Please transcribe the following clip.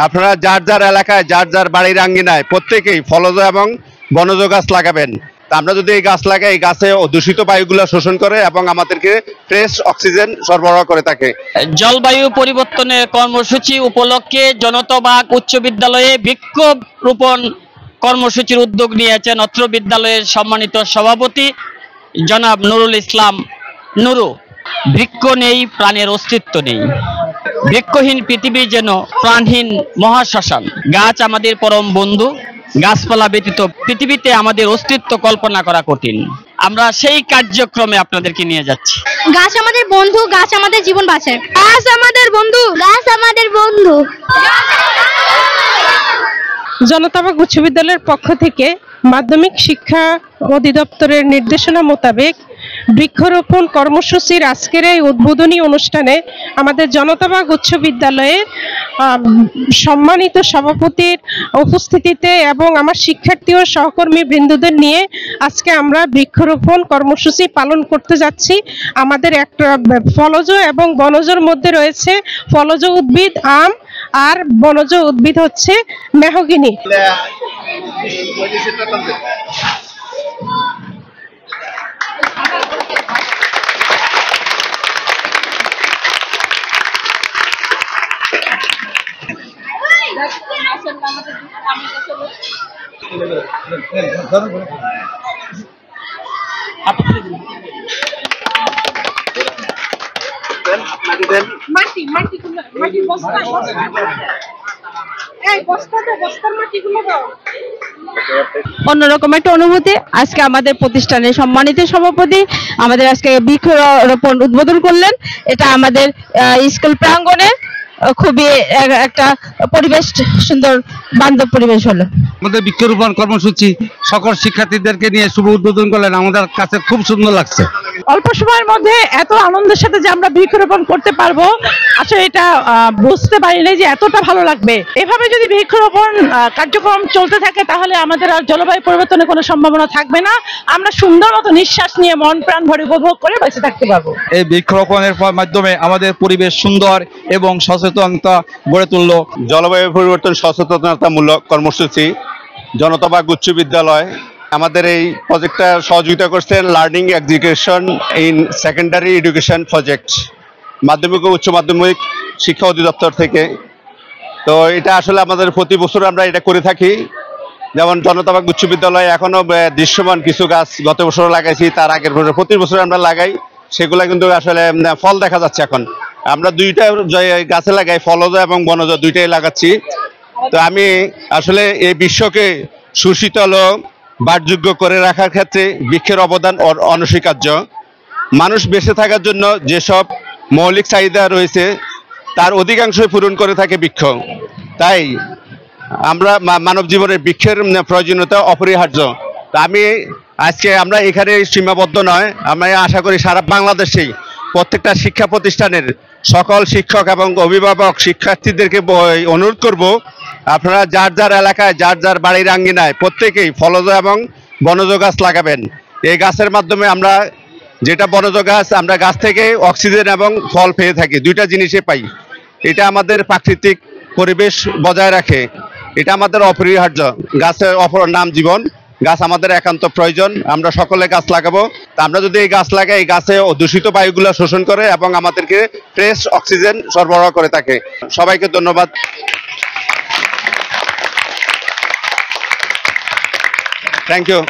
আপনারা যার যার এলাকায় যার যার বাড়ির আঙ্গিনায় প্রত্যেকেই ফলজ এবং বনজ গাছ লাগাবেন। আমরা যদি এই গাছ লাগাই, এই গাছে দূষিত বায়ুগুলো শোষণ করে এবং আমাদেরকে ফ্রেশ অক্সিজেন সরবরাহ করে থাকে। জলবায়ু পরিবর্তনের কর্মসূচি উপলক্ষে জনতাবাগ উচ্চ বিদ্যালয়ে বিক্ষোভ রোপণ কর্মসূচির উদ্যোগ নিয়েছেন অত্র বিদ্যালয়ের সম্মানিত সভাপতি জনাব নুরুল ইসলাম নুরু। বৃক্ষ নেই, প্রাণের অস্তিত্ব নেই। বৃক্ষহীন পৃথিবী যেন প্রাণহীন মহাশ্মশান। গাছ আমাদের পরম বন্ধু। গাছপালা ব্যতীত পৃথিবীতে আমাদের অস্তিত্ব কল্পনা করা কঠিন। আমরা সেই কার্যক্রমে আপনাদেরকে নিয়ে যাচ্ছি। গাছ আমাদের বন্ধু, গাছ আমাদের জীবন বাঁচায়। গাছ আমাদের বন্ধু, গাছ আমাদের বন্ধু। জনতাবাগ উচ্চ বিদ্যালয়ের পক্ষ থেকে মাধ্যমিক শিক্ষা অধিদপ্তরের নির্দেশনা মোতাবেক বৃক্ষরোপণ কর্মসূচির আজকের এই উদ্বোধনী অনুষ্ঠানে আমাদের জনতাবাগ উচ্চ বিদ্যালয়ের সম্মানিত সভাপতির উপস্থিতিতে এবং আমার শিক্ষার্থী ও সহকর্মী বৃন্দদের নিয়ে আজকে আমরা বৃক্ষরোপণ কর্মসূচি পালন করতে যাচ্ছি। আমাদের একটা ফলজ এবং বনজের মধ্যে রয়েছে ফলজ উদ্ভিদ আম, আর বনজ উদ্ভিদ হচ্ছে মেহগিনি। অন্যরকম একটা অনুভূতি। আজকে আমাদের প্রতিষ্ঠানের সম্মানিত সভাপতি আমাদের আজকে বৃক্ষরোপণ উদ্বোধন করলেন। এটা আমাদের স্কুল প্রাঙ্গণে খুবই একটা পরিবেশ, সুন্দর বান্ধব পরিবেশ হলো। আমাদের বৃক্ষরোপণ কর্মসূচি সকল শিক্ষার্থীদেরকে নিয়ে শুভ উদ্বোধন করলেন, আমাদের কাছে খুব সুন্দর লাগছে। অল্প সময়ের মধ্যে এত আনন্দের সাথে যে আমরা বৃক্ষরোপণ করতে পারবো, আসলে এটা বুঝতে পারিনি যে এতটা ভালো লাগবে। এভাবে যদি বৃক্ষরোপণ কার্যক্রম চলতে থাকে তাহলে আমাদের আর জলবায়ু পরিবর্তনের কোনো সম্ভাবনা থাকবে না। আমরা সুন্দর মতো নিঃশ্বাস নিয়ে মন প্রাণ ভরে উপভোগ করে বেঁচে থাকতে পারবো। এই বৃক্ষরোপণের মাধ্যমে আমাদের পরিবেশ সুন্দর এবং সচেতনতা গড়ে তুলল। জলবায়ু পরিবর্তন সচেতনতামূলক কর্মসূচি জনতাবাগ উচ্চ বিদ্যালয় আমাদের এই প্রজেক্টটা সহযোগিতা করছেন learning education in secondary education project, মাধ্যমিক ও উচ্চ মাধ্যমিক শিক্ষা অধিদপ্তর থেকে। তো এটা আসলে আমাদের প্রতি বছর আমরা এটা করে থাকি। যেমন জনতাবাগ উচ্চ বিদ্যালয়ে এখনো দৃশ্যমান কিছু গাছ গত বছর লাগাইছি, তার আগের বছর প্রতি বছর আমরা লাগাই, সেগুলো কিন্তু আসলে ফল দেখা যাচ্ছে। এখন আমরা দুইটা গাছে লাগাই, ফলজ এবং বনজ দুইটাই লাগাচ্ছি। তো আমি আসলে এই বিশ্বকে সুশীতল ও বাসযোগ্য করে রাখার ক্ষেত্রে বৃক্ষের অবদান অনস্বীকার্য। মানুষ বেঁচে থাকার জন্য যেসব মৌলিক চাহিদা রয়েছে তার অধিকাংশই পূরণ করে থাকে বৃক্ষ। তাই আমরা মানব জীবনের বৃক্ষের প্রয়োজনীয়তা অপরিহার্য। আজকে আমরা এখানে সীমাবদ্ধ নয়, আমি আশা করি সারা বাংলাদেশেই প্রত্যেকটা শিক্ষা প্রতিষ্ঠানের সকল শিক্ষক এবং অভিভাবক শিক্ষার্থীদেরকে অনুরোধ করব, আপনারা যার যার এলাকায় যার যার বাড়ির আঙ্গিনায় প্রত্যেকেই ফলজ এবং বনজ গাছ লাগাবেন। এই গাছের মাধ্যমে আমরা যেটা বনজ গাছ, আমরা গাছ থেকে অক্সিজেন এবং ফল পেয়ে থাকি, দুইটা জিনিসই পাই। এটা আমাদের প্রাকৃতিক পরিবেশ বজায় রাখে, এটা আমাদের অপরিহার্য। গাছের অপর নাম জীবন, গাছ আমাদের একান্ত প্রয়োজন। আমরা সকলে গাছ লাগাবো। তা আমরা যদি এই গাছ লাগাই, এই গাছে দূষিত বায়ুগুলো শোষণ করে এবং আমাদেরকে ফ্রেশ অক্সিজেন সরবরাহ করে থাকে। সবাইকে ধন্যবাদ। Thank you.